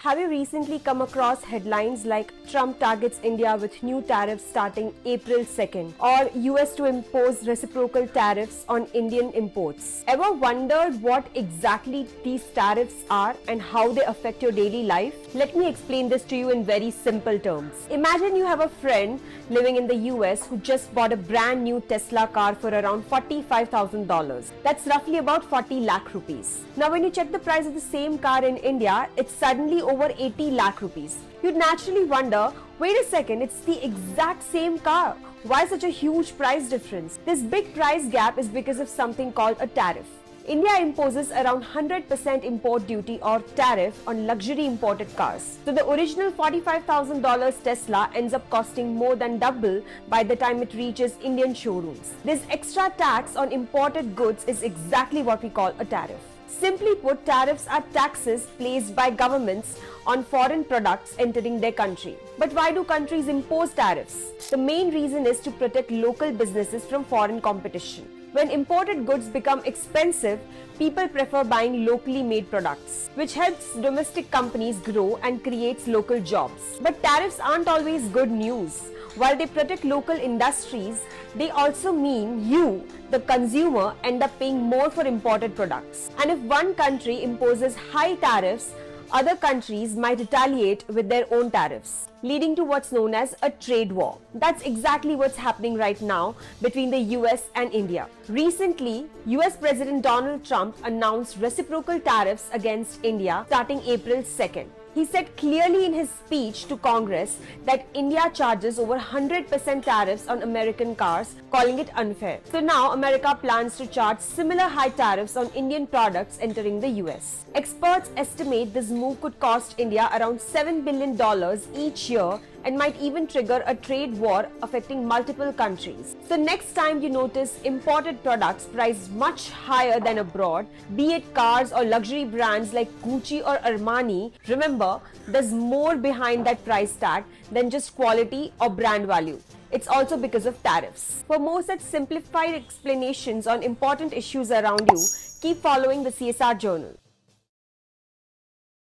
Have you recently come across headlines like Trump targets India with new tariffs starting April 2nd or US to impose reciprocal tariffs on Indian imports? Ever wondered what exactly these tariffs are and how they affect your daily life? Let me explain this to you in very simple terms. Imagine you have a friend living in the US who just bought a brand new Tesla car for around $45,000. That's roughly about 40 lakh rupees. Now when you check the price of the same car in India, it's suddenly over 80 lakh rupees. You'd naturally wonder, wait a second, it's the exact same car. Why such a huge price difference? This big price gap is because of something called a tariff. India imposes around 100% import duty or tariff on luxury imported cars. So the original $45,000 Tesla ends up costing more than double by the time it reaches Indian showrooms. This extra tax on imported goods is exactly what we call a tariff. Simply put, tariffs are taxes placed by governments on foreign products entering their country. But why do countries impose tariffs? The main reason is to protect local businesses from foreign competition. When imported goods become expensive, people prefer buying locally made products, which helps domestic companies grow and creates local jobs. But tariffs aren't always good news. While they protect local industries, they also mean you, the consumer, end up paying more for imported products. And if one country imposes high tariffs, other countries might retaliate with their own tariffs, leading to what's known as a trade war. That's exactly what's happening right now between the US and India. Recently, US President Donald Trump announced reciprocal tariffs against India starting April 2nd. He said clearly in his speech to Congress that India charges over 100% tariffs on American cars, calling it unfair. So now America plans to charge similar high tariffs on Indian products entering the US. Experts estimate this move could cost India around $7 billion each year and might even trigger a trade war affecting multiple countries. So next time you notice imported products priced much higher than abroad, be it cars or luxury brands like Gucci or Armani, remember, there's more behind that price tag than just quality or brand value. It's also because of tariffs. For more such simplified explanations on important issues around you, keep following the CSR Journal.